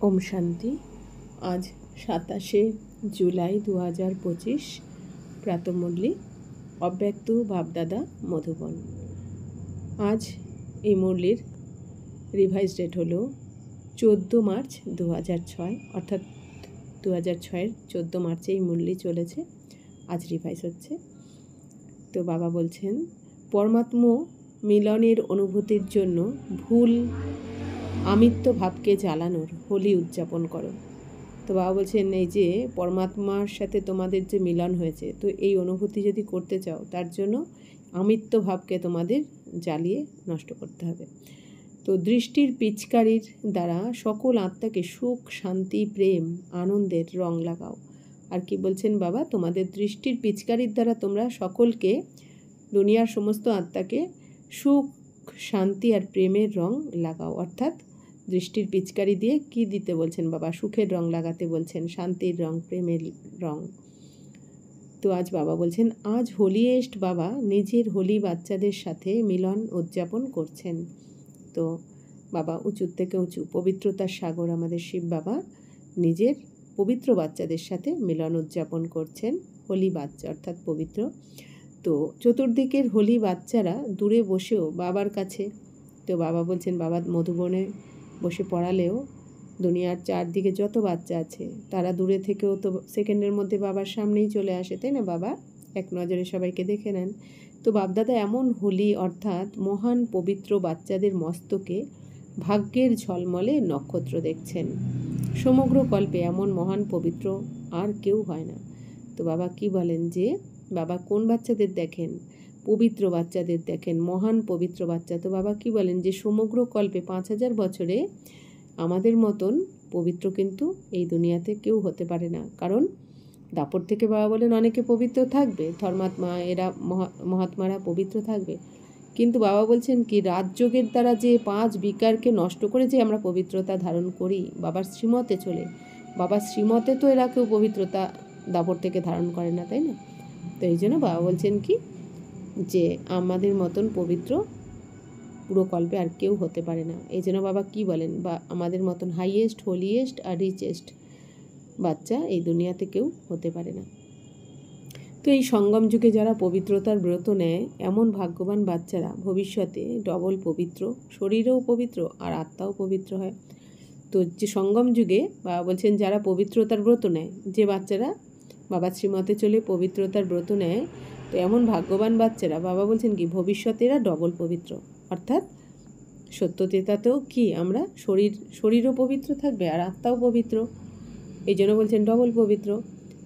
ওম শান্তি। আজ 27শে জুলাই 2025 প্রাতঃমুরলি। অব্যক্ত বাপদাদা মধুবন। আজ এই মুরলির রিভাইজ ডেট হলো 14 মার্চ 2006, অর্থাৎ 2006-এর 14 মার্চে এই মুরলি চলেছে। আজ রিভাইজ হচ্ছে। তো বাবা বলছেন, পরমাত্ম মিলনের অনুভূতির জন্য ভুল আমিত্ব ভাবকে জ্বালানোর হোলি উদযাপন করো। তো বাবা বলছেন, এই যে পরমাত্মার সাথে তোমাদের যে মিলন হয়েছে, তো এই অনুভূতি যদি করতে চাও, তার জন্য আমিত্ব ভাবকে তোমাদের জ্বালিয়ে নষ্ট করতে হবে। তো দৃষ্টির পিচকারির দ্বারা সকল আত্মাকে সুখ, শান্তি, প্রেম, আনন্দের রং লাগাও। আর কি বলছেন বাবা, তোমাদের দৃষ্টির পিচকারির দ্বারা তোমরা সকলকে, দুনিয়ার সমস্ত আত্মাকে সুখ, শান্তি আর প্রেমের রং লাগাও। অর্থাৎ দৃষ্টির পিচকারি দিয়ে কি দিতে বলছেন বাবা? সুখের রং লাগাতে বলছেন, শান্তির রং, প্রেমের রং। তো আজ বাবা বলছেন, আজ হোলিয়েস্ট বাবা নিজের হোলি বাচ্চাদের সাথে মিলন উদযাপন করছেন। তো বাবা উঁচুর থেকে উঁচু, পবিত্রতার সাগর আমাদের শিব বাবা নিজের পবিত্র বাচ্চাদের সাথে মিলন উদযাপন করছেন। হোলি বাচ্চা অর্থাৎ পবিত্র। তো চতুর্দিকের হোলি বাচ্চারা দূরে বসেও বাবার কাছে, তো বাবা বলছেন, বাবা মধুবনে বসে পড়ালেও দুনিয়ার চারদিকে যত বাচ্চা আছে তারা দূরে থেকেও তো সেকেন্ডের মধ্যে বাবার সামনেই চলে আসে, তাই না? বাবা এক নজরে সবাইকে দেখে নেন। তো বাপদাদা এমন হোলি অর্থাৎ মহান পবিত্র বাচ্চাদের মস্তকে ভাগ্যের ঝলমলে নক্ষত্র দেখছেন। সমগ্র কল্পে এমন মহান পবিত্র আর কেউ হয় না। তো বাবা কি বলেন যে, বাবা কোন বাচ্চাদের দেখেন? পবিত্র বাচ্চাদের দেখেন, মহান পবিত্র বাচ্চা। তো বাবা কি বলেন যে সমগ্র কল্পে 5000 বছরে আমাদের মতন পবিত্র কিন্তু এই দুনিয়াতে কেউ হতে পারে না। কারণ দাপর থেকে বাবা বলেন অনেকে পবিত্র থাকবে, ধর্মাত্মা এরা মহাত্মারা পবিত্র থাকবে, কিন্তু বাবা বলছেন কি রাজযোগের দ্বারা যে 5 বিকারকে নষ্ট করে যে আমরা পবিত্রতা ধারণ করি বাবার শ্রীমতে চলে, বাবার শ্রীমতে তো এরা কেউ পবিত্রতা দাপর থেকে ধারণ করে না, তাই না? তো এই জন্য বাবা বলছেন কি যে আমাদের মতন পবিত্র পুরো কল্পে আর কেউ হতে পারে না। এই জন্য বাবা কি বলেন, বা আমাদের মতন হাইয়েস্ট, হোলিয়েস্ট আর রিচেস্ট বাচ্চা এই দুনিয়াতে কেউ হতে পারে না। তো এই সঙ্গম যুগে যারা পবিত্রতার ব্রত নেয়, এমন ভাগ্যবান বাচ্চারা ভবিষ্যতে ডবল পবিত্র, শরীরেও পবিত্র আর আত্মাও পবিত্র হয়। তো যে সঙ্গম যুগে বাবা বলছেন যারা পবিত্রতার ব্রত নেয়, যে বাচ্চারা বাবা শ্রীমতে চলে পবিত্রতার ব্রত নেয়, তো এমন ভাগ্যবান বাচ্চারা বাবা বলছেন কি ভবিষ্যতে এরা ডবল পবিত্র, অর্থাৎ সত্যতেতাতেও কি আমরা শরীরও পবিত্র থাকবে আর আত্মাও পবিত্র। এই জন্য বলছেন ডবল পবিত্র।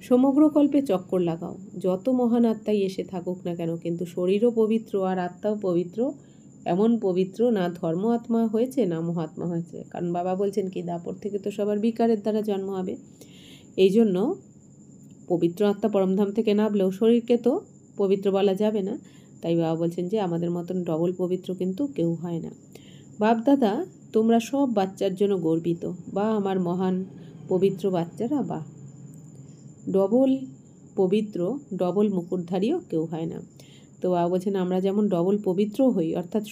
সমগ্র কল্পে চক্কর লাগাও, যত মহান আত্মাই এসে থাকুক না কেন, কিন্তু শরীরও পবিত্র আর আত্মাও পবিত্র। এমন পবিত্র না ধর্ম আত্মা হয়েছে না মহাত্মা হয়েছে। কারণ বাবা বলছেন কি দাপর থেকে তো সবার বিকারের দ্বারা জন্ম হবে। এই জন্য পবিত্র আত্মা পরমধাম থেকে নামলেও শরীরকে তো পবিত্র বলা যাবে না। তাই বাবা বলছেন যে আমাদের মতন ডবল পবিত্র কিন্তু কেউ হয় না। বাপদাদা তোমরা সব বাচ্চার জন্য গর্বিত, বা আমার মহান পবিত্র বাচ্চারা, বা ডবল পবিত্র, ডবল মুকুটধারীও কেউ হয় না। তো বাবা বলছেন আমরা যেমন ডবল পবিত্র হই, অর্থাৎ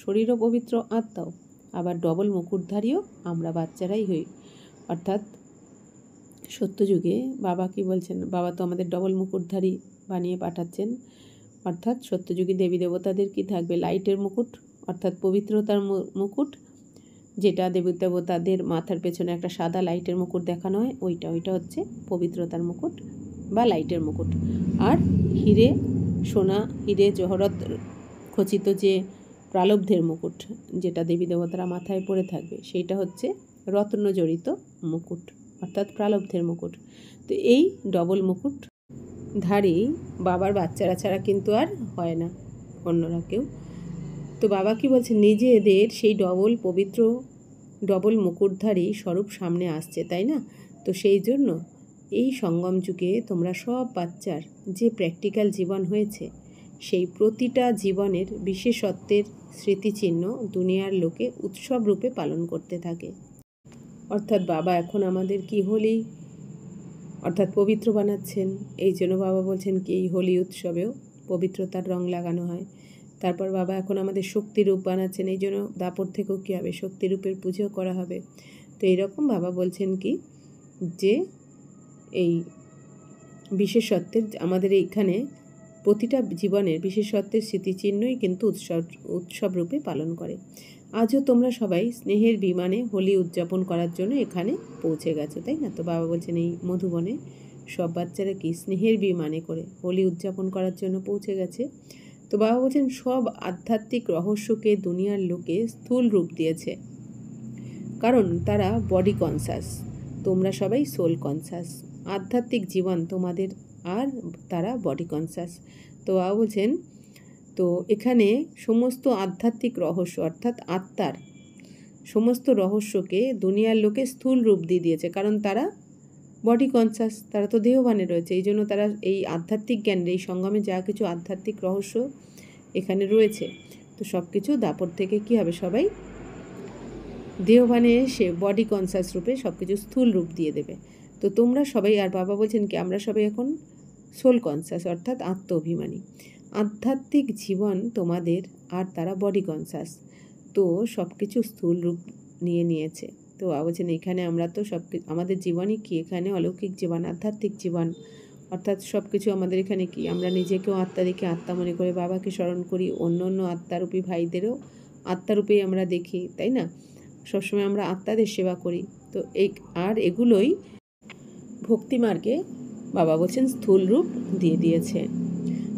শরীরও পবিত্র, আত্মাও, আবার ডবল মুকুটধারীও আমরা বাচ্চারাই হই। অর্থাৎ সত্যযুগে বাবা কি বলছেন, বাবা তো আমাদের ডবল মুকুটধারী বানিয়ে পাঠাচ্ছেন। অর্থাৎ সত্যযুগী দেবী দেবতাদের কি থাকবে? লাইটের মুকুট, অর্থাৎ পবিত্রতার মুকুট, যেটা দেবী দেবতাদের মাথার পেছনে একটা সাদা লাইটের মুকুট দেখানো হয়, ওইটা হচ্ছে পবিত্রতার মুকুট বা লাইটের মুকুট। আর হিরে, সোনা, হিরে জহরত খচিত যে প্রালব্ধের মুকুট, যেটা দেবী দেবতারা মাথায় পরে থাকবে, সেইটা হচ্ছে রত্ন জড়িত মুকুট, অর্থাৎ প্রালব্ধের মুকুট। তো এই ডবল মুকুট ধারী বাবার বাচ্চারা ছাড়া কিন্তু আর হয় না অন্যরা কেউ। তো বাবা কি বলছে, নিজেদের সেই ডবল পবিত্র, ডবল মুকুটধারী স্বরূপ সামনে আসছে, তাই না? তো সেই জন্য এই সঙ্গম যুগে তোমরা সব বাচ্চার যে প্র্যাকটিক্যাল জীবন হয়েছে, সেই প্রতিটা জীবনের বিশেষত্বের স্মৃতিচিহ্ন দুনিয়ার লোকে উৎসব রূপে পালন করতে থাকে। অর্থাৎ বাবা এখন আমাদের কি হোলি অর্থাৎ পবিত্র বানাচ্ছেন। এই জন্য বাবা বলছেন কি এই হোলি উৎসবেও পবিত্রতার রং লাগানো হয়। তারপর বাবা এখন আমাদের শক্তিরূপ বানাচ্ছেন, এই জন্য দাপর থেকেও কী হবে, শক্তিরূপের পুজো করা হবে। তো এইরকম বাবা বলছেন কি যে এই বিশেষত্বের আমাদের এইখানে প্রতিটা জীবনের বিশেষত্বের স্মৃতিচিহ্নই কিন্তু উৎসব রূপে পালন করে। আজও তোমরা সবাই স্নেহের বিমানে হোলি উদযাপন করার জন্য এখানে পৌঁছে গেছো, তাই না? তো বাবা বলছেন এই মধুবনে সব বাচ্চারা কি স্নেহের বিমানে করে হোলি উদযাপন করার জন্য পৌঁছে গেছে। তো বাবা বলছেন সব আধ্যাত্মিক রহস্যকে দুনিয়ার লোকে স্থূল রূপ দিয়েছে, কারণ তারা বডি কনসাস, তোমরা সবাই সোল কনসাস। আধ্যাত্মিক জীবন তোমাদের, আর তারা বডি কনসাস। তো বাবা বলছেন তো এখানে সমস্ত আধ্যাত্মিক রহস্য অর্থাৎ আত্মার সমস্ত রহস্যকে দুনিয়ার লোকে স্থূল রূপ দিয়ে দিয়েছে, কারণ তারা বডি কনসাস, তারা তো দেহভানে রয়েছে। এই জন্য তারা এই আধ্যাত্মিক জ্ঞানের এই সঙ্গমে যা কিছু আধ্যাত্মিক রহস্য এখানে রয়েছে, তো সব কিছু দাপট থেকে কী হবে, সবাই দেহভানে এসে বডি কনসাস রূপে সব কিছু স্থূল রূপ দিয়ে দেবে। তো তোমরা সবাই, আর বাবা বলছেন কি আমরা সবাই এখন সোল কনসাস অর্থাৎ আত্ম অভিমানী। আধ্যাত্মিক জীবন তোমাদের, আর তারা বডি কনসাস, তো সব কিছু স্থূল রূপ নিয়ে নিয়েছে। তো বাবা বলছেন এখানে আমরা তো সব আমাদের জীবনই কি এখানে অলৌকিক জীবন, আধ্যাত্মিক জীবন, অর্থাৎ সব কিছু আমাদের এখানে কি আমরা নিজেকেও আত্মা দেখে আত্মা মনে করে বাবাকে স্মরণ করি, অন্য অন্য আত্মারূপী ভাইদেরও আত্মারূপেই আমরা দেখি, তাই না? সবসময় আমরা আত্মাদের সেবা করি। তো এগুলোই ভক্তিমার্গে বাবা বলছেন স্থূল রূপ দিয়ে দিয়েছে।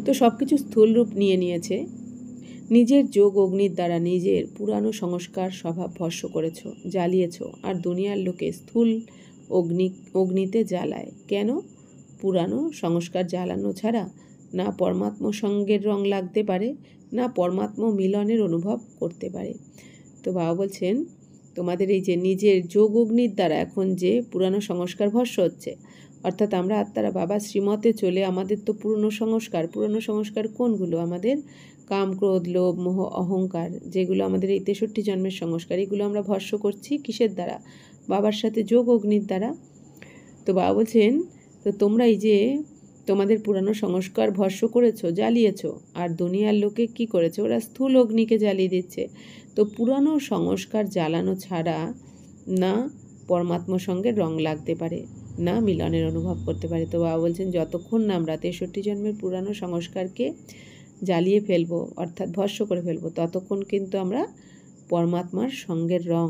তো সব কিছু স্থূল রূপ নিয়ে নিয়েছে। নিজের যোগ অগ্নির দ্বারা নিজের পুরানো সংস্কার স্বভাব ভস্ম করেছ, জ্বালিয়েছ, আর দুনিয়ার লোকে স্থূল অগ্নিতে জ্বালায়। কেন? পুরানো সংস্কার জ্বালানো ছাড়া না পরমাত্ম সঙ্গের রং লাগতে পারে, না পরমাত্ম মিলনের অনুভব করতে পারে। তো বাবা বলছেন তোমাদের এই যে নিজের যোগ অগ্নির দ্বারা এখন যে পুরানো সংস্কার ভস্ম হচ্ছে, অর্থাৎ আমরা আত্মারা বাবা শ্রীমতে চলে আমাদের তো পুরনো সংস্কার কোনগুলো? আমাদের কাম, ক্রোধ, লোভ, মোহ, অহংকার, যেগুলো আমাদের এই 63 জন্মের সংস্কার, এগুলো আমরা ভস্ম করছি কিসের দ্বারা? বাবার সাথে যোগ অগ্নির দ্বারা। তো বাবা বলছেন তো তোমরা এই যে তোমাদের পুরানো সংস্কার ভস্ম করেছো, জ্বালিয়েছো, আর দুনিয়ার লোকে কি করেছে? ওরা স্থূল অগ্নিকে জ্বালিয়ে দিচ্ছে। তো পুরানো সংস্কার জ্বালানো ছাড়া না পরমাত্মার সঙ্গে রং লাগতে পারে, না মিলনের অনুভব করতে পারে। তো বাবা বলছেন যতক্ষণ না আমরা 63 জন্মের পুরানো সংস্কারকে জ্বালিয়ে ফেলবো অর্থাৎ ভস্ম করে ফেলবো, ততক্ষণ কিন্তু আমরা পরমাত্মার সঙ্গের রং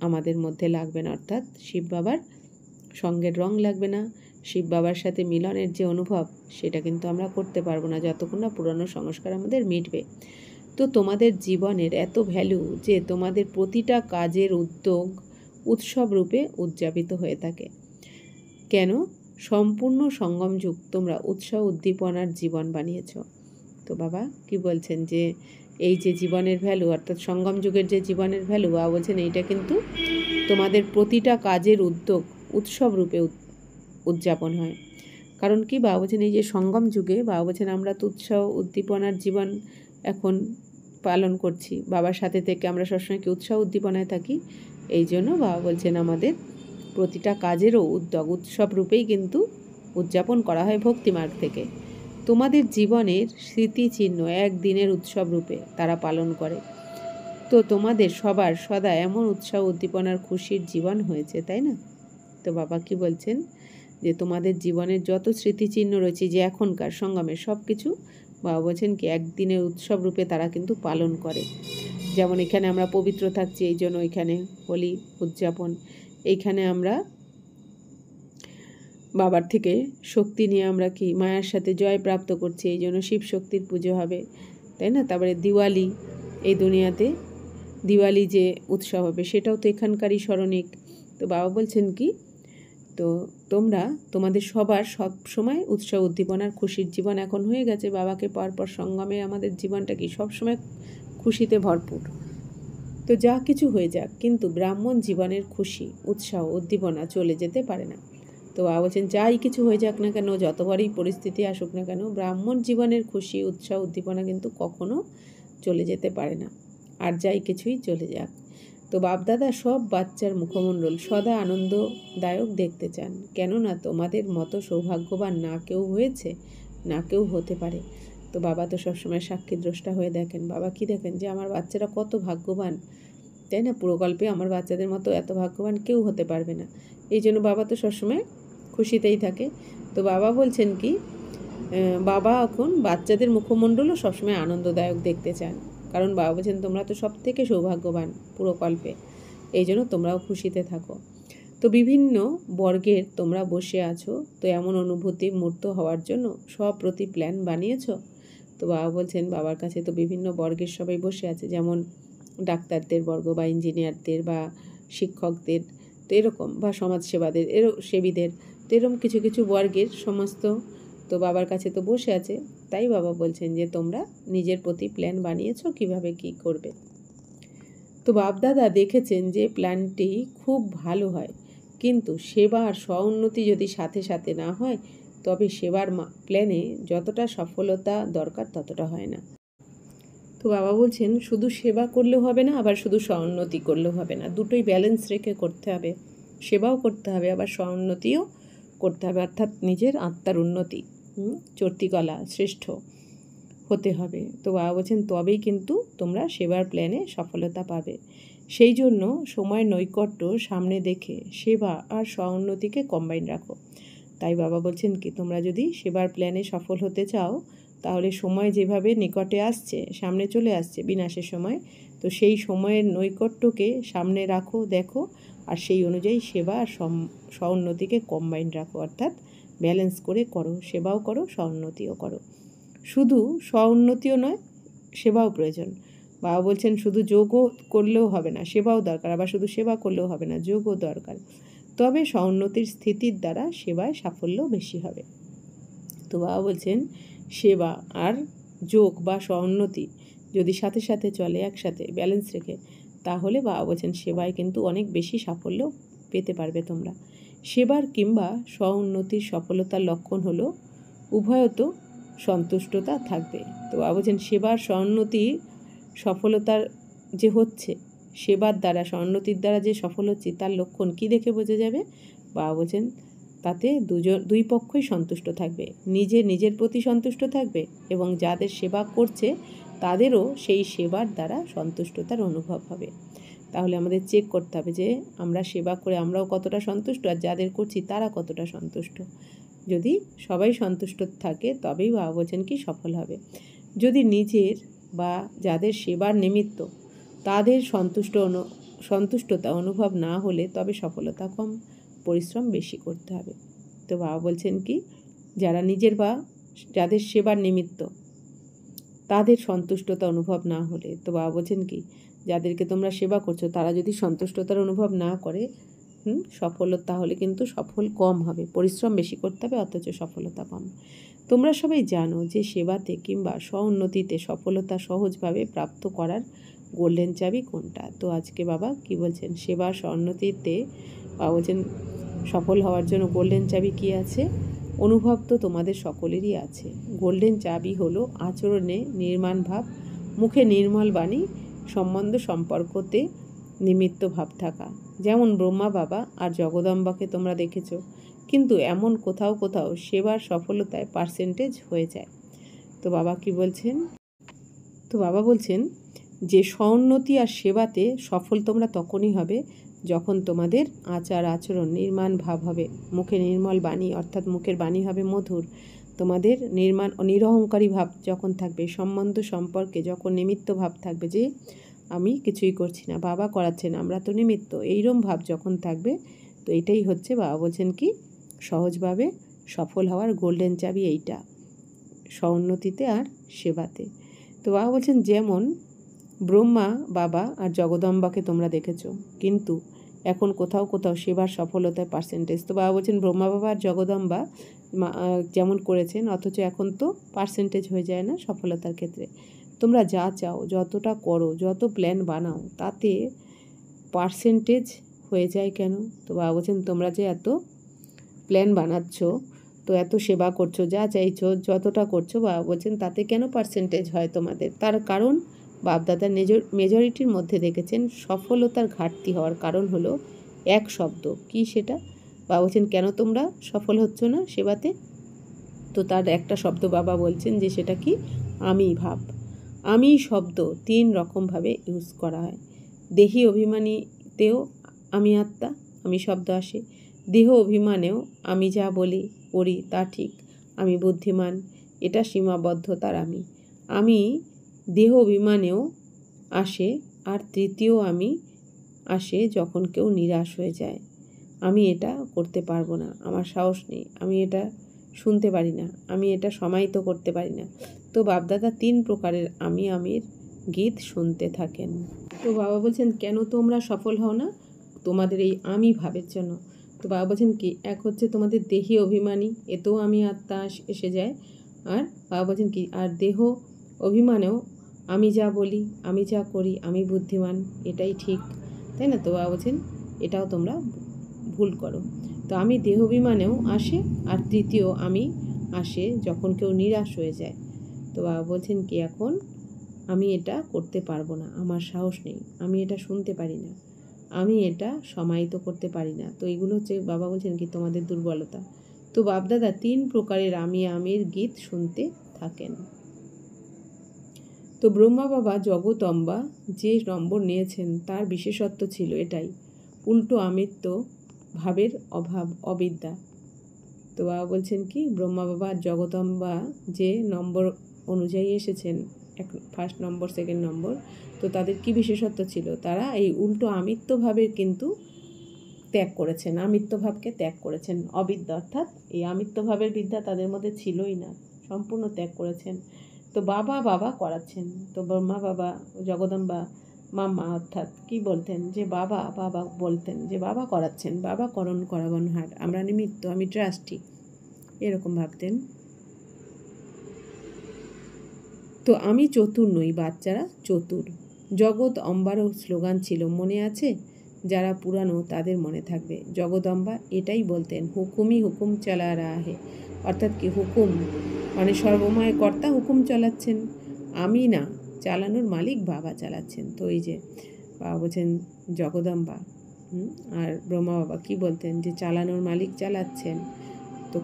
আমাদের মধ্যে লাগবে না, অর্থাৎ শিব বাবার সঙ্গের রং লাগবে না, শিব বাবার সাথে মিলনের যে অনুভব সেটা কিন্তু আমরা করতে পারবো না যতক্ষণ না পুরানো সংস্কার আমাদের মিটবে। তো তোমাদের জীবনের এত ভ্যালু যে তোমাদের প্রতিটা কাজের উদ্যোগ উৎসব রূপে উদযাপিত হয়ে থাকে। কেন? সম্পূর্ণ সঙ্গম যুগ তোমরা উৎসাহ উদ্দীপনার জীবন বানিয়েছ। তো বাবা কি বলছেন যে এই যে জীবনের ভ্যালু অর্থাৎ সঙ্গম যুগের যে জীবনের ভ্যালু, বাবা বলছেন এইটা কিন্তু তোমাদের প্রতিটা কাজের উদ্যোগ উৎসব রূপে উদযাপন হয়। কারণ কি? বাবা বলছেন এই যে সঙ্গম যুগে বাবা বলছেন আমরা তো উৎসাহ উদ্দীপনার জীবন এখন পালন করছি, বাবার সাথে থেকে আমরা সবসময় কি উৎসাহ উদ্দীপনায় থাকি। এই জন্য বাবা বলছেন আমাদের প্রতিটা কাজেরও উদ্যোগ উৎসব রূপেই কিন্তু উদযাপন করা হয় ভক্তিমার্গ থেকে। তোমাদের জীবনের স্মৃতিচিহ্ন একদিনের উৎসব রূপে তারা পালন করে। তো তোমাদের সবার সদা এমন উৎসাহ উদ্দীপনার খুশির জীবন হয়েছে, তাই না? তো বাবা কি বলছেন যে তোমাদের জীবনের যত স্মৃতিচিহ্ন রয়েছে যে এখনকার সঙ্গমের সব কিছু বাবা বলছেন কি একদিনের উৎসব রূপে তারা কিন্তু পালন করে। যেমন এখানে আমরা পবিত্র থাকছি এই জন্য এখানে হোলি উদযাপন, এইখানে আমরা বাবার থেকে শক্তি নিয়ে আমরা কি মায়ার সাথে জয় প্রাপ্ত করছি, এই জন্য শিব শক্তির পুজো হবে, তাই না? তারপরে দিওয়ালি, এই দুনিয়াতে দিওয়ালি যে উৎসব হবে সেটাও তো এখানকারই স্মরণিক। তো বাবা বলছেন কি তো তোমরা তোমাদের সবার সব সময় উৎসাহ উদ্দীপনার খুশির জীবন এখন হয়ে গেছে। বাবাকে পাওয়ার পর সঙ্গমে আমাদের জীবনটা কি সবসময় খুশিতে ভরপুর। তো যা কিছু হয়ে যাক, কিন্তু ব্রাহ্মণ জীবনের খুশি উৎসাহ উদ্দীপনা চলে যেতে পারে না। তো বাবা বলছেন যাই কিছু হয়ে যাক না কেন, যতবারই পরিস্থিতি আসুক না কেন, ব্রাহ্মণ জীবনের খুশি উৎসাহ উদ্দীপনা কিন্তু কখনো চলে যেতে পারে না, আর যাই কিছুই চলে যাক। তো বাপদাদা সব বাচ্চার মুখমণ্ডল সদা আনন্দদায়ক দেখতে চান, কেননা তোমাদের মতো সৌভাগ্যবান না কেউ হয়েছে, না কেউ হতে পারে। তো বাবা তো সবসময় সাক্ষী দ্রষ্টা হয়ে দেখেন। বাবা কি দেখেন যে আমার বাচ্চারা কত ভাগ্যবান, তাই না? পুরকল্পে আমার বাচ্চাদের মতো এত ভাগ্যবান কেউ হতে পারবে না। এই জন্য বাবা তো সবসময় খুশিতেই থাকে। তো বাবা বলছেন কি, বাবা এখন বাচ্চাদের মুখমণ্ডলও সবসময় আনন্দদায়ক দেখতে চান। কারণ বাবা বলছেন তোমরা তো সব থেকে সৌভাগ্যবান পুরকল্পে, এই জন্য তোমরাও খুশিতে থাকো। তো বিভিন্ন বর্গের তোমরা বসে আছো, তো এমন অনুভূতি মূর্ত হওয়ার জন্য স্বপ্রতি প্ল্যান বানিয়েছো। তো বাবা বলছেন বাবার কাছে তো বিভিন্ন বর্গের সবাই বসে আছে, যেমন ডাক্তারদের বর্গ বা ইঞ্জিনিয়ারদের বা শিক্ষকদের, তো এরকম বা সমাজসেবাদের সেবীদের, তো এরকম কিছু কিছু বর্গের সমস্ত তো বাবার কাছে তো বসে আছে। তাই বাবা বলছেন যে তোমরা নিজের প্রতি প্ল্যান বানিয়েছো কিভাবে কি করবে। তো বাপদাদা দেখেছেন যে প্ল্যানটি খুব ভালো হয়, কিন্তু সেবা আর স্ব-উন্নতি যদি সাথে সাথে না হয়, তবে সেবার প্ল্যানে যতটা সফলতা দরকার ততটা হয় না। তো বাবা বলছেন শুধু সেবা করলেও হবে না, আবার শুধু স্ব-উন্নতি করলেও হবে না, দুটোই ব্যালেন্স রেখে করতে হবে। সেবাও করতে হবে, আবার স্ব-উন্নতিও করতে হবে, অর্থাৎ নিজের আত্মার উন্নতি, চর্তিকলা শ্রেষ্ঠ হতে হবে। তো বাবা বলছেন তবেই কিন্তু তোমরা সেবার প্ল্যানে সফলতা পাবে। সেই জন্য সময় নৈকট্য সামনে দেখে সেবা আর স্ব-উন্নতিকে কম্বাইন রাখো। তাই বাবা বলছেন কি, তোমরা যদি সেবার প্ল্যানে সফল হতে চাও, তাহলে সময় যেভাবে নিকটে আসছে, সামনে চলে আসছে বিনাশের সময়, তো সেই সময়ের নৈকট্যকে সামনে রাখো, দেখো, আর সেই অনুযায়ী সেবা আর স্ব-উন্নতিকে কম্বাইন রাখো, অর্থাৎ ব্যালেন্স করে করো, সেবাও করো স্ব-উন্নতিও করো। শুধু স্ব-উন্নতিও নয়, সেবাও প্রয়োজন। বাবা বলছেন শুধু যোগও করলেও হবে না, সেবাও দরকার, আবার শুধু সেবা করলেও হবে না, যোগও দরকার। তবে স্ব-উন্নতির স্থিতির দ্বারা সেবায় সাফল্য বেশি হবে। তো বাবা বলছেন সেবা আর যোগ বা স্ব-উন্নতি যদি সাথে সাথে চলে, একসাথে ব্যালেন্স রেখে, তাহলে বাবা বলছেন সেবায় কিন্তু অনেক বেশি সাফল্য পেতে পারবে তোমরা। সেবার কিংবা স্ব-উন্নতির সফলতার লক্ষণ হলো উভয়ত সন্তুষ্টতা থাকবে। তো বাবা বলছেন সেবার স্ব-উন্নতি সফলতার যে হচ্ছে, সেবার দ্বারা স্ব-উন্নতির দ্বারা যে সফল হচ্ছে, তার লক্ষণ কি দেখে বোঝা যাবে? বাবা বলছেন তাতে দুই পক্ষই সন্তুষ্ট থাকবে, নিজের প্রতি সন্তুষ্ট থাকবে এবং যাদের সেবা করছে তাদেরও সেই সেবার দ্বারা সন্তুষ্টতার অনুভব হবে। তাহলে আমাদের চেক করতে হবে যে আমরা সেবা করে আমরাও কতটা সন্তুষ্ট, আর যাদের করছি তারা কতটা সন্তুষ্ট। যদি সবাই সন্তুষ্ট থাকে তবেই বাবা বলছেন কি সফল হবে। যদি নিজের বা যাদের সেবার নিমিত্ত তাদের সন্তুষ্টতা অনুভব না হলে তবে সফলতা কম, পরিশ্রম বেশি করতে হবে। তো বাবা বলছেন কি, যারা নিজের বা যাদের সেবার নিমিত্ত তাদের সন্তুষ্টতা অনুভব না হলে, তো বাবা বলছেন কি, যাদেরকে তোমরা সেবা করছো তারা যদি সন্তুষ্টতার অনুভব না করে সফলতা হলে কিন্তু সফল কম হবে, পরিশ্রম বেশি করতে হবে, অথচ সফলতা কম। তোমরা সবাই জানো যে সেবাতে কিংবা স্ব-উন্নতিতে সফলতা সহজভাবে প্রাপ্ত করার গোল্ডেন চাবি কোনটা। তো আজকে বাবা কি বলছেন, সেবা স্ব-উন্নতিতে বাবা বলছেন সফল হওয়ার জন্য গোল্ডেন চাবি কি আছে? অনুভব তো তোমাদের সকলেরই আছে। গোল্ডেন চাবি হলো আচরণে নির্মাণ ভাব, মুখে নির্মল বাণী, সম্পর্কতে নিমিত্ত ভাব থাকা। যেমন ব্রহ্মা বাবা আর জগদম্বাকে তোমরা দেখেছো, কিন্তু এমন কোথাও কোথাও সেবার সফলতায় পার্সেন্টেজ হয়ে যায়। তো বাবা কি বলছেন? তো বাবা বলছেন যে স্ব-উন্নতি আর সেবাতে সফল তোমরা তখনই হবে যখন তোমাদের আচার আচরণ নির্মাণ ভাব হবে, মুখে নির্মল বাণী, অর্থাৎ মুখের বাণী হবে মধুর, তোমাদের নিরহংকারী ভাব যখন থাকবে, সম্পর্কে যখন নিমিত্ত ভাব থাকবে যে আমি কিছুই করছি না, বাবা করাচ্ছেন, আমরা তো নিমিত্ত, এইরকম ভাব যখন থাকবে, তো এটাই হচ্ছে বাবা বলছেন কি সহজভাবে সফল হওয়ার গোল্ডেন চাবি এইটা, স্ব-উন্নতিতে আর সেবাতে। তো বাবা বলছেন যেমন ব্রহ্মা বাবা আর জগদম্বাকে তোমরা দেখেছো, কিন্তু এখন কোথাও কোথাও সেবার সফলতায় পার্সেন্টেজ, তো বাবা বলছেন ব্রহ্মা বাবা আর জগদম্বা যেমন করেছেন, অথচ এখন তো পার্সেন্টেজ হয়ে যায় না সফলতার ক্ষেত্রে। তোমরা যা চাও, যতটা করো, যত প্ল্যান বানাও, তাতে পার্সেন্টেজ হয়ে যায় কেন? তো বাবা বলছেন তোমরা যে এত প্ল্যান বানাচ্ছ, তো এত সেবা করছো, যা চাইছো, যতটা করছো, বাবা বলছেন তাতে কেন পার্সেন্টেজ হয় তোমাদের? তার কারণ বাপদাদা মেজরিটির মধ্যে দেখেছেন সফলতার ঘাটতি হওয়ার কারণ হলো এক শব্দ। কি সেটা? বাবা বলছেন কেন তোমরা সফল হচ্ছ না সেবাতে? তো তার একটা শব্দ বাবা বলছেন যে সেটা কি, আমি ভাব। আমি শব্দ 3 রকমভাবে ইউজ করা হয়। দেহি অভিমানীতেও আমি আত্মা, আমি শব্দ আসে। দেহ অভিমানেও আমি যা বলি করি তা ঠিক, আমি বুদ্ধিমান, এটা সীমাবদ্ধতার আমি দেহ অভিমানেও আসে। আর তৃতীয় আমি আসে যখন কেউ নিরাশ হয়ে যায়। আমি এটা করতে পারবো না, আমার সাহস নেই, আমি এটা শুনতে পারি না, আমি এটা সমাহিত করতে পারি না। তো বাপদাদা 3 প্রকারের আমির গীত শুনতে থাকেন। তো বাবা বলছেন, কেন তোমরা সফল হও না? তোমাদের এই আমি ভাবের জন্য। তো বাবা বলছেন কি, এক হচ্ছে তোমাদের দেহি অভিমানী, এতেও আমি আত্মা এসে যায়। আর বাবা বলছেন কি, আর দেহ অভিমানেও আমি যা বলি, আমি যা করি, আমি বুদ্ধিমান, এটাই ঠিক, তাই না? তো বাবা বলছেন এটাও তোমরা ভুল করো। তো আমি দেহ অভিমানেও আসে। আর তৃতীয় আমি আসে যখন কেউ নিরাশ হয়ে যায়। তো বাবা বলছেন কি, এখন আমি এটা করতে পারবো না, আমার সাহস নেই, আমি এটা শুনতে পারি না, আমি এটা সমাহিত করতে পারি না। তো এগুলো হচ্ছে বাবা বলছেন কি তোমাদের দুর্বলতা। তো বাপদাদা 3 প্রকারের আমির গীত শুনতে থাকেন। তো ব্রহ্মা বাবা জগদম্বা যে নম্বর নিয়েছেন তার বিশেষত্ব ছিল এটাই, উল্টো আমিত্ব ভাবের অভাব, অবিদ্যা। তো বাবা বলছেন কি, ব্রহ্মা বাবা জগদম্বা যে নম্বর অনুযায়ী এসেছেন, ফার্স্ট নম্বর, সেকেন্ড নম্বর, তো তাদের কি বিশেষত্ব ছিল? তারা এই উল্টো আমিত্বভাবের কিন্তু ত্যাগ করেছেন, আমিত্বভাবকে ত্যাগ করেছেন। অবিদ্যা অর্থাৎ এই আমিত্বভাবের বিদ্যা তাদের মধ্যে ছিলই না, সম্পূর্ণ ত্যাগ করেছেন। তো বাবা করাচ্ছেন। তো ব্রহ্মা বাবা জগদম্বা মাম্মা অর্থাৎ কি বলতেন, যে বাবা বলতেন যে বাবা করাচ্ছেন, বাবা করাবান হাট, আমরা নিমিত্ত, আমি ট্রাস্টি, এরকম ভাবতেন। তো আমি চতুর নই, বাচ্চারা চতুর। জগৎ অম্বারও স্লোগান ছিল, মনে আছে? যারা পুরানো তাদের মনে থাকবে। জগদম্বা এটাই বলতেন, হুকুমই হুকুম চালা রাহা হে, অর্থাৎ কি হুকুম মানে সর্বময় কর্তা হুকুম চালাচ্ছেন, আমি না, চালানোর মালিক বাবা চালাচ্ছেন। তো এই যে বাবা বলছেন জগদম্বা, আর ব্রহ্মা বাবা কি বলতেন, যে চালানোর মালিক চালাচ্ছেন। তো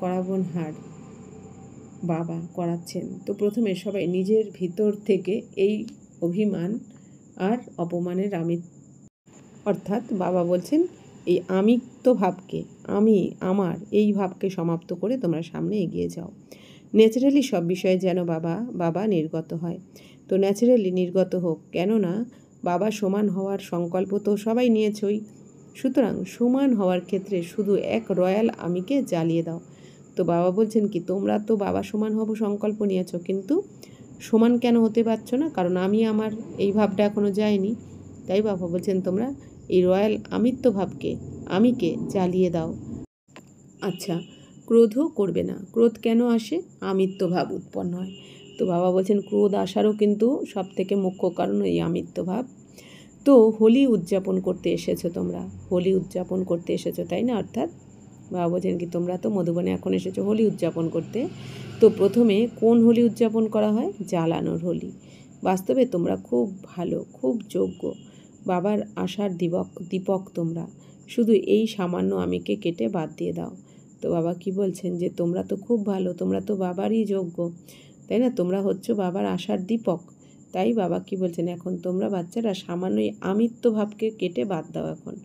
করাবন হার বাবা করাচ্ছেন। তো প্রথমে সবাই নিজের ভিতর থেকে এই অভিমান আর অপমানের অর্থাৎ বাবা বলছেন এই আমিত্ব ভাবকে, আমি আমার এই ভাবকে সমাপ্ত করে তোমরা সামনে এগিয়ে যাও। ন্যাচারালি সব বিষয়ে যেন বাবা নির্গত হয়। তো ন্যাচারালি নির্গত হোক, কেননা বাবা সমান হওয়ার সংকল্প তো সবাই নিয়েছই। সুতরাং সমান হওয়ার ক্ষেত্রে শুধু এক রয়্যাল আমিকে জ্বালিয়ে দাও। তো বাবা বলছেন কি, তোমরা তো বাবা সমান হব সংকল্প নিয়েছ, কিন্তু সমান কেন হতে পারছো না? কারণ আমি আমার এই ভাবটা এখনও যায়নি। তাই বাবা বলছেন তোমরা এই রয়্যাল আমিত্ব ভাবকে, আমিকে জ্বালিয়ে দাও। আচ্ছা, ক্রোধও করবে না। ক্রোধ কেন আসে? আমিত্ব ভাব উৎপন্ন হয়। তো বাবা বলছেন ক্রোধ আসারও কিন্তু সব থেকে মুখ্য কারণ এই আমিত্ব ভাব। তো হোলি উদযাপন করতে এসেছো তোমরা, হোলি উদযাপন করতে এসেছো, তাই না? অর্থাৎ বাবা বলছেন কি, তোমরা তো মধুবনে এখন এসেছো হোলি উদযাপন করতে। তো প্রথমে কোন হোলি উদযাপন করা হয়? জ্বালানোর হোলি। বাস্তবে তোমরা খুব ভালো, খুব যোগ্য, বাবার আশার দীপক তোমরা। শুধু এই সামান্য আমিকে কেটে বাদ দিয়ে দাও। তো বাবা কি বলছেন, যে তোমরা তো খুব ভালো, তোমরা তো বাবারই যোগ্য, তাই না? তোমরা হচ্ছে বাবার আশার দীপক। তাই বাবা কি বলছেন, এখন তোমরা বাচ্চারা সামান্য এই আমিত্ব ভাবকে কেটে বাদ দাও এখন।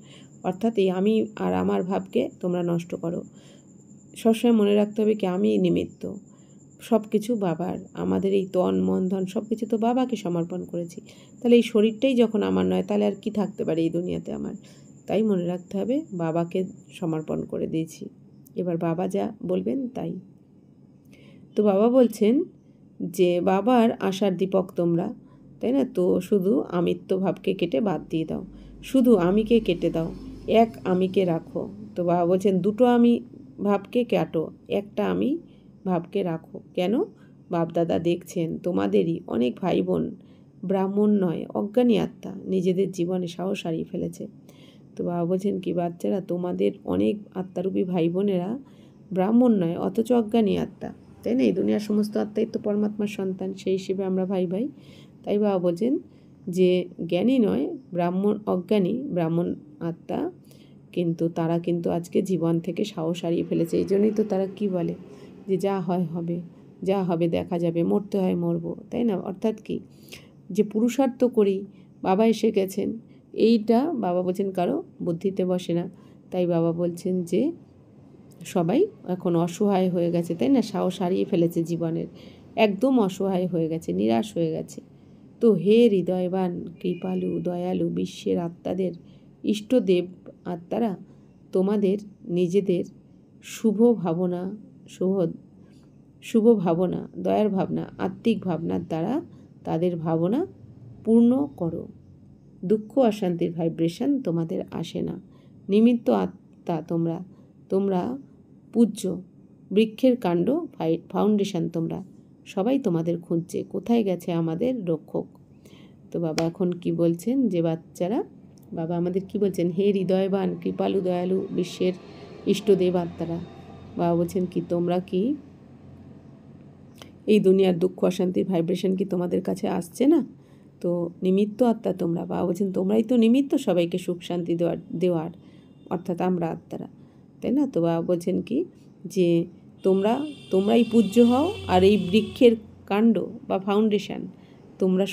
অর্থাৎ এই আমি আর আমার ভাবকে তোমরা নষ্ট করো। সবসময় মনে রাখতে হবে কি, আমি নিমিত্ত, সব কিছু বাবার। আমাদের এই তন মন ধন সব কিছু তো বাবাকে সমর্পণ করেছি। তাহলে এই শরীরটাই যখন আমার নয়, তাহলে আর কি থাকতে পারে এই দুনিয়াতে আমার? তাই মনে রাখতে হবে বাবাকে সমর্পণ করে দিয়েছি, এবার বাবা যা বলবেন তাই। তো বাবা বলছেন যে বাবার আশার দীপক তোমরা, তাই না? তো শুধু আমিত্ব ভাবকে কেটে বাদ দিয়ে দাও, শুধু আমিকে কেটে দাও, এক আমিকে রাখো। তো বাবা বলছেন দুটো আমি ভাবকে কাটো, একটা আমি ভাবকে রাখো। কেন? বাপদাদা দেখছেন তোমাদেরই অনেক ভাই বোন ব্রাহ্মণ নয়, অজ্ঞানী আত্মা নিজেদের জীবনে সাহস হারিয়ে ফেলেছে। তো বাবা বলছেন কি, বাচ্চারা তোমাদের অনেক আত্মারূপী ভাই বোনেরা ব্রাহ্মণ নয়, অথচ অজ্ঞানী আত্মা, তাই না? এই দুনিয়ার সমস্ত আত্মাই তো পরমাত্মার সন্তান, সেই হিসেবে আমরা ভাই। তাই বাবা বলছেন যে জ্ঞানী নয়, অজ্ঞানী ব্রাহ্মণ আত্মা, কিন্তু তারা কিন্তু আজকে জীবন থেকে সাহস হারিয়ে ফেলেছে। এই জন্যই তো তারা কি বলে, যে যা হয় হবে, যা হবে দেখা যাবে, মরতে হয় মরবো, তাই না? অর্থাৎ কি, যে পুরুষার্থ করি বাবা এসে গেছেন। এইটা বাবা বলছেন কারো বুদ্ধিতে বসে না। তাই বাবা বলছেন যে সবাই এখন অসহায় হয়ে গেছে, তাই না? সাহস হারিয়ে ফেলেছে জীবনের, একদম অসহায় হয়ে গেছে, নিরাশ হয়ে গেছে। তো হে হৃদয়বান, কৃপালু, দয়ালু বিশ্বের আত্মাদের, ইষ্টদেব আত্মারা, তোমাদের নিজেদের শুভ ভাবনা, শুভ ভাবনা, দয়ার ভাবনা, আত্মিক ভাবনার দ্বারা তাদের ভাবনা পূর্ণ করো। দুঃখ অশান্তির ভাইব্রেশন তোমাদের আসে না। নিমিত্ত আত্মা তোমরা, তোমরা পূজ্য বৃক্ষের কাণ্ড, ফাউন্ডেশন তোমরা। সবাই তোমাদের খুঁজছে, কোথায় গেছে আমাদের রক্ষক। তো বাবা এখন কি বলছেন যে বাচ্চারা, বাবা আমাদের কি বলছেন, হে হৃদয়বান, কৃপালু, দয়ালু বিশ্বের ইষ্টদেব আত্মারা, বাবা বলছেন কি তোমরা কি এই দুনিয়ার দুঃখ অশান্তির ভাইব্রেশন কি তোমাদের কাছে আসছে না? তো নিমিত্ত আত্মা তোমরা, বাবা বলছেন তোমরাই তো নিমিত্ত সবাইকে সুখ শান্তি দেওয়ার, অর্থাৎ আমরা আত্মারা, তাই না? তো বাবা বলছেন কি যে তোমরাই পূজ্য হও, আর এই বৃক্ষের কাণ্ড বা ফাউন্ডেশন তোমরা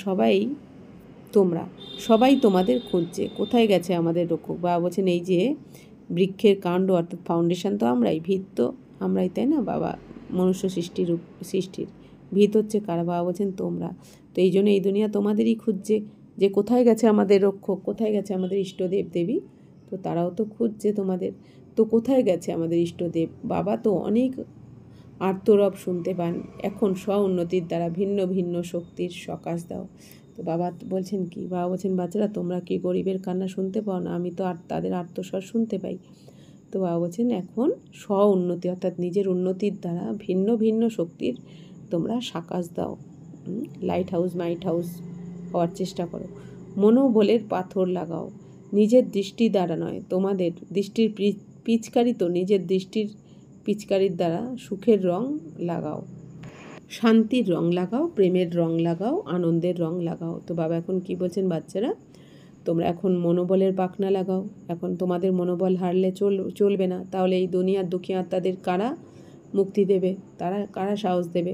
সবাই তোমাদের খুঁজছে, কোথায় গেছে আমাদের রক্ষক। বাবা বলছেন এই যে বৃক্ষের কাণ্ড অর্থাৎ ফাউন্ডেশন তো আমরাই, ভিত তো আমরাই, তাই না বাবা? মনুষ্য সৃষ্টির ভিত হচ্ছে কারা? বাবা বলছেন তোমরা। তো এই জন্য এই দুনিয়া তোমাদেরই খুঁজছে যে কোথায় গেছে আমাদের রক্ষক, কোথায় গেছে আমাদের ইষ্টদেব দেবী। তো তারাও তো খুঁজছে তোমাদের। তো কোথায় গেছে আমাদের ইষ্টদেব? বাবা তো অনেক আর্তরব শুনতে পান, এখন স্ব উন্নতির দ্বারা ভিন্ন ভিন্ন শক্তির সকাশ দাও। তো বাবা বলছেন কি, বাবা বলছেন বাচ্চারা তোমরা কি গরিবের কান্না শুনতে পাও না? আমি তো তাদের আর্তস্বর শুনতে পাই। তো বাবা বলছেন এখন স্ব উন্নতি অর্থাৎ নিজের উন্নতির দ্বারা ভিন্ন ভিন্ন শক্তির তোমরা সাকাশ দাও, লাইট হাউস মাইট হাউস হওয়ার চেষ্টা করো। মনোবলের পাথর লাগাও, নিজের দৃষ্টি দ্বারা নয়, তোমাদের দৃষ্টির পিচকারি তো নিজের দৃষ্টির পিচকারির দ্বারা সুখের রং লাগাও, শান্তির রং লাগাও, প্রেমের রং লাগাও, আনন্দের রং লাগাও। তো বাবা এখন কি বলছেন বাচ্চারা, তোমরা এখন মনোবলের পাখনা লাগাও। এখন তোমাদের মনোবল হারলে চলবে না। তাহলে এই দুনিয়ার দুঃখী আত্মাদের কারা মুক্তি দেবে, তারা কারা সাহস দেবে?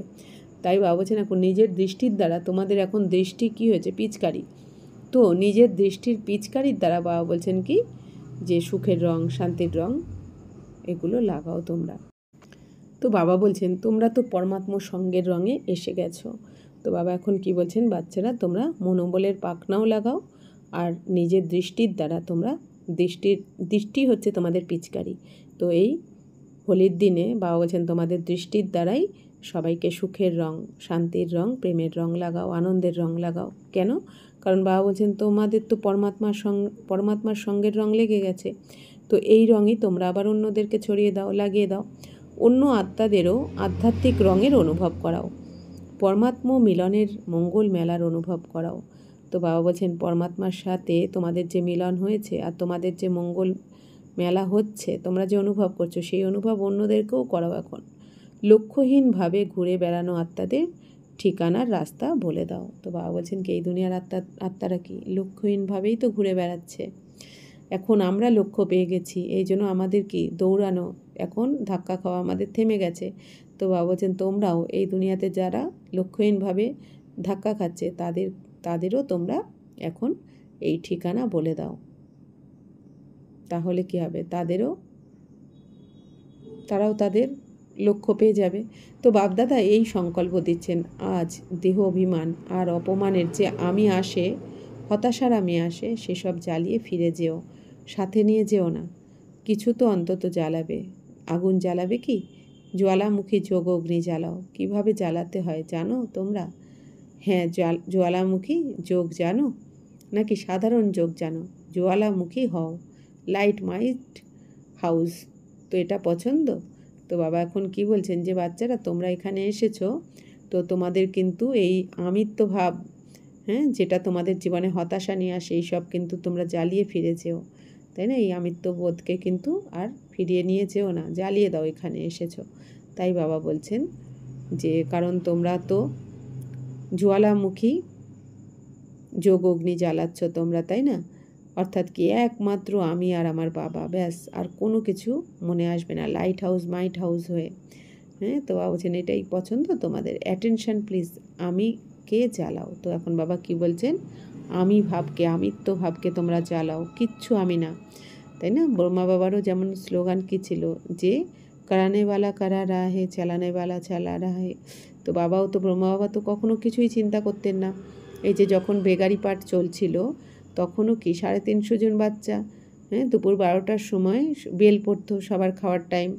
তাই বাবা বলছেন এখন নিজের দৃষ্টির দ্বারা, তোমাদের এখন দৃষ্টি কি হয়েছে? পিচকারি। তো নিজের দৃষ্টির পিচকারির দ্বারা বাবা বলছেন কি যে সুখের রং, শান্তির রং এগুলো লাগাও তোমরা। তো বাবা বলছেন তোমরা তো পরমাত্ম সঙ্গের রঙে এসে গেছো। তো বাবা এখন কি বলছেন বাচ্চারা, তোমরা মনোবলের পাখনাও লাগাও, আর নিজের দৃষ্টির দ্বারা তোমরা দৃষ্টি হচ্ছে তোমাদের পিচকারি। তো এই হোলির দিনে বাবা বলছেন তোমাদের দৃষ্টির দ্বারাই সবাইকে সুখের রং, শান্তির রং, প্রেমের রং লাগাও, আনন্দের রং লাগাও। কেন? কারণ বাবা বলছেন তোমাদের তো পরমাত্মার সঙ্গের রং লেগে গেছে। তো এই রঙই তোমরা আবার অন্যদেরকে ছড়িয়ে দাও, লাগিয়ে দাও। অন্য আত্মাদেরও আধ্যাত্মিক রঙের অনুভব করাও, পরমাত্ম মিলনের মঙ্গল মেলার অনুভব করাও। তো বাবা বলছেন পরমাত্মার সাথে তোমাদের যে মিলন হয়েছে আর তোমাদের যে মঙ্গল মেলা হচ্ছে, তোমরা যে অনুভব করছো, সেই অনুভব অন্যদেরকেও করাও। এখন লক্ষ্যহীনভাবে ঘুরে বেড়ানো আত্মাদের ঠিকানার রাস্তা বলে দাও। তো বাবা বলছেন কি এই দুনিয়ার আত্মারা কি লক্ষ্যহীনভাবেই তো ঘুরে বেড়াচ্ছে। এখন আমরা লক্ষ্য পেয়ে গেছি, এই জন্য আমাদের কি দৌড়ানো, এখন ধাক্কা খাওয়া আমাদের থেমে গেছে। তো বাবা বলছেন তোমরাও এই দুনিয়াতে যারা লক্ষ্যহীনভাবে ধাক্কা খাচ্ছে তাদেরও তোমরা এখন এই ঠিকানা বলে দাও। তাহলে কি হবে? তারাও তাদের লক্ষ্য পেয়ে যাবে। তো বাপদাদা এই সংকল্প দিচ্ছেন, আজ দেহ অভিমান আর অপমানের যে আমি আসে, হতাশার আমি আসে, সেসব জ্বালিয়ে ফিরে যেও, সাথে নিয়ে যেও না। কিছু তো অন্তত জ্বালাবে। আগুন জ্বালাবে কি? জ্বালামুখী যোগ অগ্নি জ্বালাও। কিভাবে জ্বালাতে হয় জানো তোমরা? হ্যাঁ, জ্বালামুখী যোগ জানো নাকি সাধারণ যোগ জানো? জ্বালামুখী হও, লাইট মাইট হাউস। তো এটা পছন্দ? তো বাবা এখন কি বলছেন যে বাচ্চারা তোমরা এখানে এসেছো, তো তোমাদের কিন্তু এই আমিত্ব ভাব, যেটা তোমাদের জীবনে হতাশা নিয়ে আসে, এই সব কিন্তু তোমরা জ্বালিয়ে ফিরে যেও, তাই না? এই আমিত্ববোধকে কিন্তু আর ফিরিয়ে নিয়ে যেও না, জ্বালিয়ে দাও এখানে এসেছো। তাই বাবা বলছেন যে কারণ তোমরা তো জ্বালামুখী যোগ অগ্নি জ্বালাচ্ছ তোমরা, তাই না? অর্থাৎ কি একমাত্র আমি আর আমার বাবা, ব্যাস, আর কোনো কিছু মনে আসবে না, লাইট হাউস মাইট হাউস হয়ে। তো বাবা বলছেন এটাই পছন্দ তোমাদের, অ্যাটেনশন প্লিজ, আমি কে জ্বালাও। তো এখন বাবা কি বলছেন, আমি ভাবকে, আমিত্ব ভাবকে তোমরা জ্বালাও, কিচ্ছু আমি না, তাই না? ব্রহ্মা বাবারও যেমন স্লোগান কী ছিল যে করানেওয়ালা করা রাহে, চালানেওয়ালা চালা রাহে। তো বাবাও তো, ব্রহ্মা বাবা তো কখনো কিছুই চিন্তা করতেন না। এই যে যখন বেগারি পাঠ চলছিল তখনও কি 350 জন বাচ্চা, হ্যাঁ, দুপুর 12টার সময় বেল পড়তো, সবার খাওয়ার টাইম,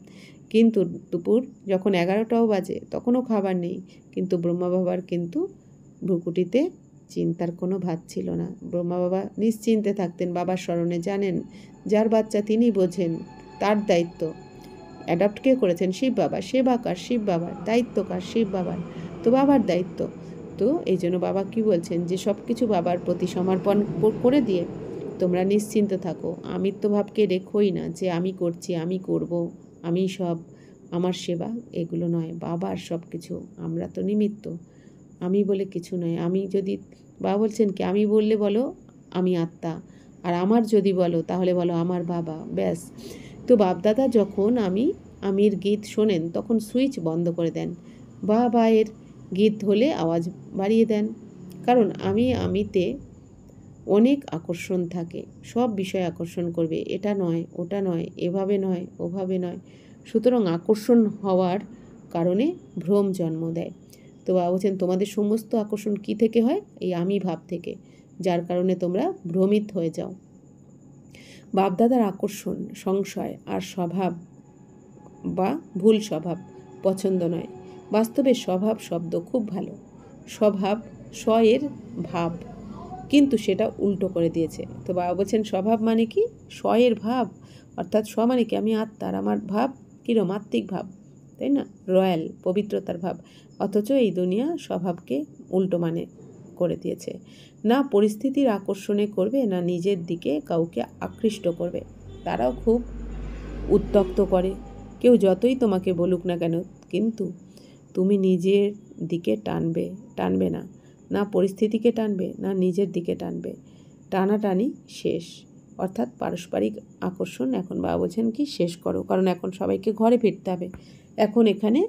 কিন্তু দুপুর যখন 11টাও বাজে তখনও খাবার নেই, কিন্তু ব্রহ্মা বাবার কিন্তু ভ্রুকুটিতে চিন্তার কোনো ভাত ছিল না। ব্রহ্মা বাবা নিশ্চিন্তে থাকতেন বাবার স্মরণে, জানেন যার বাচ্চা তিনি বোঝেন, তার দায়িত্ব। অ্যাডাপ্ট কে করেছেন? শিব বাবা। সেবা কার? শিব বাবার। দায়িত্ব কার? শিব বাবার। তো বাবার দায়িত্ব। তো এই জন্য বাবা কি বলছেন যে সব কিছু বাবার প্রতি সমর্পণ করে দিয়ে তোমরা নিশ্চিন্ত থাকো, আমিত্ব ভাবকে রেখোই না যে আমি করছি, আমি করব, আমি সব, আমার সেবা, এগুলো নয়, বাবার সব কিছু, আমরা তো নিমিত্ত, আমি বলে কিছু নয়। আমি যদি, বাবা বলছেন কি, আমি বললে বলো আমি আত্মা, আর আমার যদি বলো তাহলে বলো আমার বাবা, ব্যাস। তো বাপদাদা যখন আমির গীত শোনেন তখন সুইচ বন্ধ করে দেন, বা এর গীত হলে আওয়াজ বাড়িয়ে দেন, কারণ আমিতে অনেক আকর্ষণ থাকে, সব বিষয় আকর্ষণ করবে, এটা নয় ওটা নয়, এভাবে নয় ওভাবে নয়, সুতরাং আকর্ষণ হওয়ার কারণে ভ্রম জন্ম দেয়। তো বাবা বলছেন তোমাদের সমস্ত আকর্ষণ কি থেকে হয়? এই আমি ভাব থেকে, যার কারণে তোমরা ভ্রমিত হয়ে যাও। বাপদাদার আকর্ষণ, সংশয় আর স্বভাব বা ভুল স্বভাব পছন্দ নয়। বাস্তবে স্বভাব শব্দ খুব ভালো, স্বভাব স্বয়ের ভাব, কিন্তু সেটা উল্টো করে দিয়েছে। তো বাবা বলছেন স্বভাব মানে কি? স্বয়ের ভাব, অর্থাৎ স্ব মানে কি? আমি আত্মার, আমার ভাব কিরম? আত্মিক ভাব, তাই না? রয়্যাল, পবিত্রতার ভাব। অথচ এই দুনিয়া স্বভাবকে উল্টো মানে করে দিয়েছে। না পরিস্থিতির আকর্ষণে করবে, না নিজের দিকে কাউকে আকৃষ্ট করবে। তারাও খুব উত্তক্ত করে, কেউ যতই তোমাকে বলুক না কেন, কিন্তু তুমি নিজের দিকে টানবে না, না পরিস্থিতিকে টানবে, না নিজের দিকে টানবে। টানাটানি শেষ, অর্থাৎ পারস্পরিক আকর্ষণ এখন বাবা বলছেন কি শেষ করো, কারণ এখন সবাইকে ঘরে ফিরতে হবে। এখন এখানে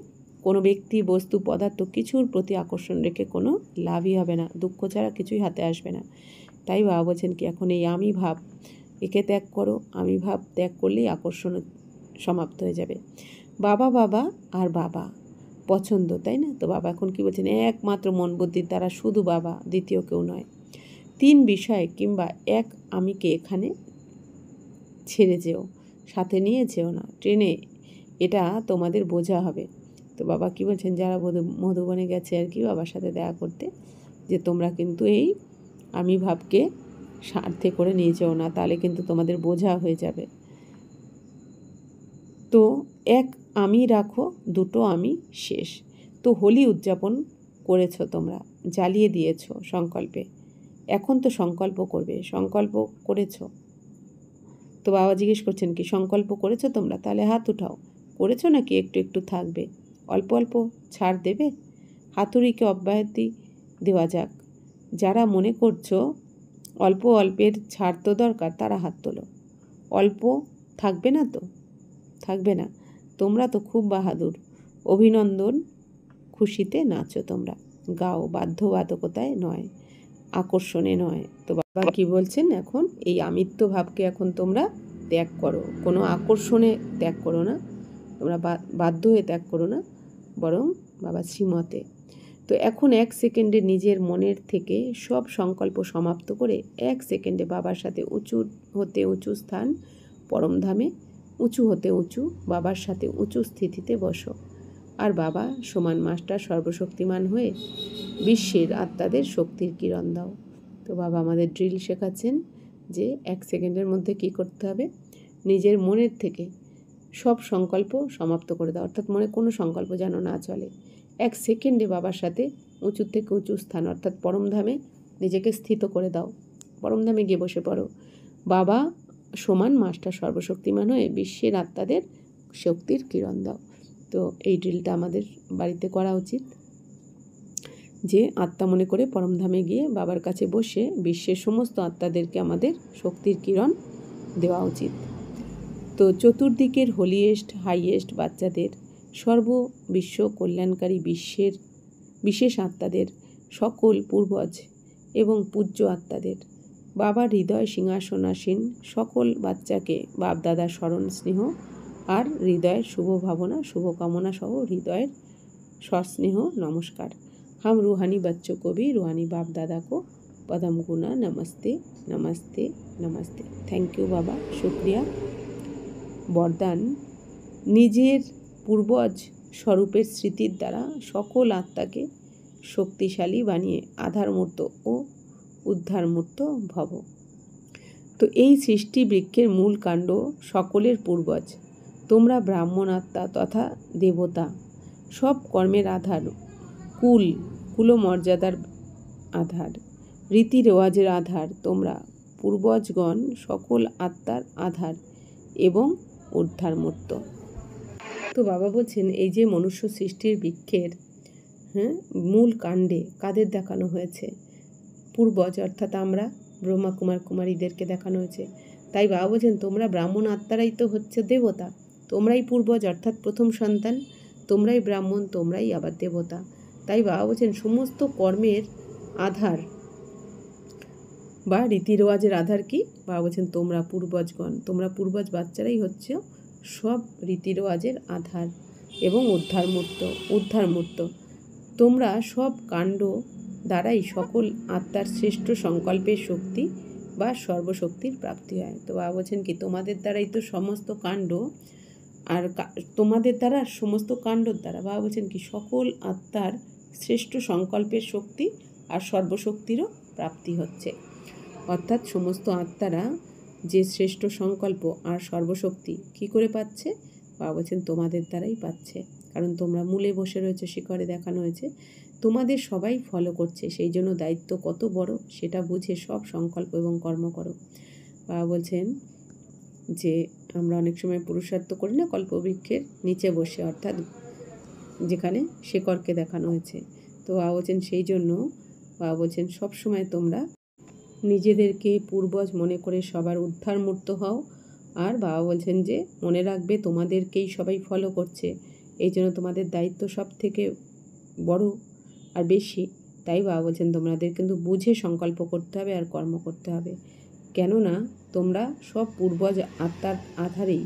কোনো ব্যক্তি, বস্তু, পদার্থ কিছুর প্রতি আকর্ষণ রেখে কোনো লাভই হবে না, দুঃখ ছাড়া কিছুই হাতে আসবে না। তাই বাবা বলছেন কি এখন এই আমি ভাব, একে ত্যাগ করো। আমি ভাব ত্যাগ করলেই আকর্ষণ সমাপ্ত হয়ে যাবে। বাবা বাবা আর বাবা পছন্দ, তাই না? তো বাবা এখন কি বলছেন? একমাত্র মন বুদ্ধির দ্বারা শুধু বাবা, দ্বিতীয় কেউ নয়। 3 বিষয় কিংবা এক আমিকে এখানে ছেড়ে যেও, সাথে নিয়ে যেও না ট্রেনে, এটা তোমাদের বোঝা হবে। তো বাবা কি বলছেন? যারা মধুবনে গেছে আর কি বাবার সাথে দেখা করতে, যে তোমরা কিন্তু এই আমি ভাবকে স্বার্থে করে নিয়ে যেও না, তাহলে কিন্তু তোমাদের বোঝা হয়ে যাবে। তো এক আমি রাখো, দুটো আমি শেষ। তো হোলি উদযাপন করেছো তোমরা, জ্বালিয়ে দিয়েছো সংকল্পে, এখন তো সংকল্প করবে, সংকল্প করেছো। তো বাবা জিজ্ঞেস করছেন কি সংকল্প করেছো তোমরা? তাহলে হাত উঠাও। করেছো নাকি একটু একটু থাকবে? অল্প অল্প ছাড় দেবে? হাতুড়িকে অব্যাহতি দেওয়া যাক। যারা মনে করছো অল্প অল্পের ছাড় তো দরকার, তারা হাত তোলো। অল্প থাকবে না তো? থাকবে না। তোমরা তো খুব বাহাদুর, অভিনন্দন, খুশিতে নাচো তোমরা, গাও, বাধ্যবাধকতায় নয়, আকর্ষণে নয়। তো বাবা কি বলছেন? এখন এই আমিত্ব ভাবকে এখন তোমরা ত্যাগ করো, কোনো আকর্ষণে ত্যাগ করো না, তোমরা বাধ্য হয়ে ত্যাগ করো না, বরং বাবা শ্রীমতে। তো এখন 1 সেকেন্ডে নিজের মনের থেকে সব সংকল্প সমাপ্ত করে 1 সেকেন্ডে বাবার সাথে উঁচু হতে উঁচু স্থান, পরমধামে উঁচু হতে উঁচু বাবার সাথে উঁচু স্থিতিতে বসো, আর বাবা সমান মাস্টার সর্বশক্তিমান হয়ে বিশ্বের আত্মাদের শক্তির কিরণ দাও। তো বাবা আমাদের ড্রিল শেখাচ্ছেন যে 1 সেকেন্ডের মধ্যে কি করতে হবে? নিজের মনের থেকে সব সংকল্প সমাপ্ত করে দাও, অর্থাৎ মনে কোনো সংকল্প যেন না চলে। 1 সেকেন্ডে বাবার সাথে উঁচু থেকে উঁচু স্থান, অর্থাৎ পরমধামে নিজেকে স্থিত করে দাও, পরমধামে গিয়ে বসে পড়ো। বাবা সমান মাস্টার সর্বশক্তিমান হয়ে বিশ্বের আত্মাদের শক্তির কিরণ দাও। তো এই ড্রিলটা আমাদের বাড়িতে করা উচিত, যে আত্মা মনে করে পরমধামে গিয়ে বাবার কাছে বসে বিশ্বের সমস্ত আত্মাদেরকে আমাদের শক্তির কিরণ দেওয়া উচিত। তো চতুর্দিকের হোলিয়েস্ট হাইয়েস্ট বাচ্চাদের, সর্ববিশ্ব কল্যাণকারী বিশ্বের বিশেষ আত্মাদের, সকল পূর্বজ এবং পূজ্য আত্মাদের, বাবার হৃদয় সিংহাসনাসীন সকল বাচ্চাকে বাপদাদার স্মরণ স্নেহ আর হৃদয়ের শুভ ভাবনা শুভকামনা সহ হৃদয়ের সস্নেহ নমস্কার। हम रूहानी बच्चों को भी रूहानी बाप दादा को पदम गुना नमस्ते नमस्ते नमस्ते। थैंक यू बाबा, शुक्रिया। বরদান, নিজের পূর্বজ স্বরূপের স্মৃতির দ্বারা সকল আত্মাকে শক্তিশালী বানিয়ে আধারমূর্ত ও উদ্ধারমূর্ত ভব। তো এই সৃষ্টি বৃক্ষের মূল কাণ্ড সকলের পূর্বজ। তোমরা ব্রাহ্মণ আত্মা তথা দেবতা, সব কর্মের আধার, কুলমর্যাদার আধার, রীতি রেওয়াজের আধার। তোমরা পূর্বজগণ সকল আত্মার আধার এবং উদ্ধারমূর্ত। তো বাবা বলছেন এই যে মনুষ্য সৃষ্টির বৃক্ষের মূল কাণ্ডে কাদের দেখানো হয়েছে? পূর্বজ অর্থাৎ আমরা ব্রহ্মা কুমার কুমারীদেরকে দেখানো হয়েছে। তাই বাবা বলছেন তোমরা ব্রাহ্মণ আত্মারাই তো হচ্ছে দেবতা, তোমরাই পূর্বজ অর্থাৎ প্রথম সন্তান, তোমরাই ব্রাহ্মণ, তোমরাই আবার দেবতা। তাই বাবা বলছেন সমস্ত কর্মের আধার বা রীতি রেওয়াজের আধার কি? বাবা বলছেন তোমরা পূর্বজগণ, তোমরা পূর্বজ বাচ্চারাই হচ্ছে সব রীতি রেওয়াজের আধার এবং উদ্ধারমূর্ত। তোমরা সব কাণ্ড দ্বারাই সকল আত্মার শ্রেষ্ঠ সংকল্পের শক্তি বা সর্বশক্তির প্রাপ্তি হয়। তো বাবা বলছেন কি তোমাদের দ্বারাই তো সমস্ত কাণ্ড, আর তোমাদের দ্বারা সমস্ত কাণ্ডর দ্বারা বাবা বলছেন কি সকল আত্মার শ্রেষ্ঠ সংকল্পের শক্তি আর সর্বশক্তিরও প্রাপ্তি হচ্ছে। অর্থাৎ সমস্ত আত্মারা যে শ্রেষ্ঠ সংকল্প আর সর্বশক্তি কি করে পাচ্ছে? বাবা বলছেন তোমাদের দ্বারাই পাচ্ছে, কারণ তোমরা মূলে বসে রয়েছে, শিখরে দেখানো হয়েছে, তোমাদের সবাই ফলো করছে। সেই জন্য দায়িত্ব কত বড় সেটা বুঝে সব সংকল্প এবং কর্ম করো। বাবা বলছেন যে আমরা অনেক সময় পুরুষার্থ করি না কল্পবৃক্ষের নিচে বসে, অর্থাৎ যেখানে শেকড়কে দেখানো হয়েছে। তো বাবা বলছেন সেই জন্য বাবা বলছেন সবসময় তোমরা নিজেদেরকে পূর্বজ মনে করে সবার উদ্ধারমূর্ত হও। আর বাবা বলছেন যে মনে রাখবে তোমাদেরকেই সবাই ফলো করছে, এই জন্য তোমাদের দায়িত্ব সব থেকে বড় আর বেশি। তাই বাবা বলছেন তোমাদের কিন্তু বুঝে সংকল্প করতে হবে আর কর্ম করতে হবে, কেননা তোমরা সব পূর্বজ আত্মার আধারেই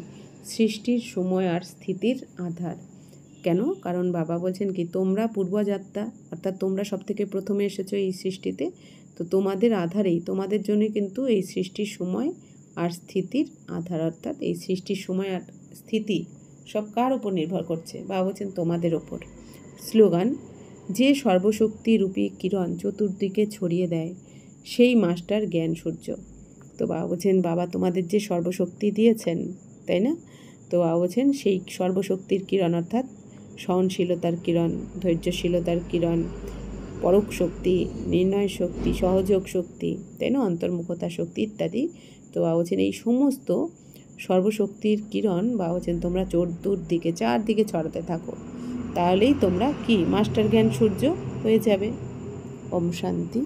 সৃষ্টির সময় আর স্থিতির আধার। কেন? কারণ বাবা বলছেন কি তোমরা পূর্বজ আত্মা, অর্থাৎ তোমরা সব থেকে প্রথমে এসেছো এই সৃষ্টিতে, তো তোমাদের আধারেই, তোমাদের জন্যই কিন্তু এই সৃষ্টির সময় আর স্থিতির আধার। অর্থাৎ এই সৃষ্টির সময় আর স্থিতি সব কার ওপর নির্ভর করছে? বাবা বলছেন তোমাদের ওপর। স্লোগান, যে সর্বশক্তি রূপী কিরণ চতুর্দিকে ছড়িয়ে দেয় সেই মাস্টার জ্ঞান সূর্য। তো বাবা বলছেন বাবা তোমাদের যে সর্বশক্তি দিয়েছেন, তাই না? তো বাবা বলছেন সেই সর্বশক্তির কিরণ অর্থাৎ সহনশীলতার কিরণ, ধৈর্যশীলতার কিরণ, পরোক্ষ শক্তি, নির্ণয় শক্তি, সহযোগ শক্তি, তাই না, অন্তর্মুখতা শক্তি ইত্যাদি। তো বাবা বলছেন এই সমস্ত সর্বশক্তির কিরণ বাবা বলছেন তোমরা চতুর্দিকে চারদিকে ছড়াতে থাকো, তাহলেই তোমরা কি মাস্টার জ্ঞান সূর্য হয়ে যাবে। ওম শান্তি।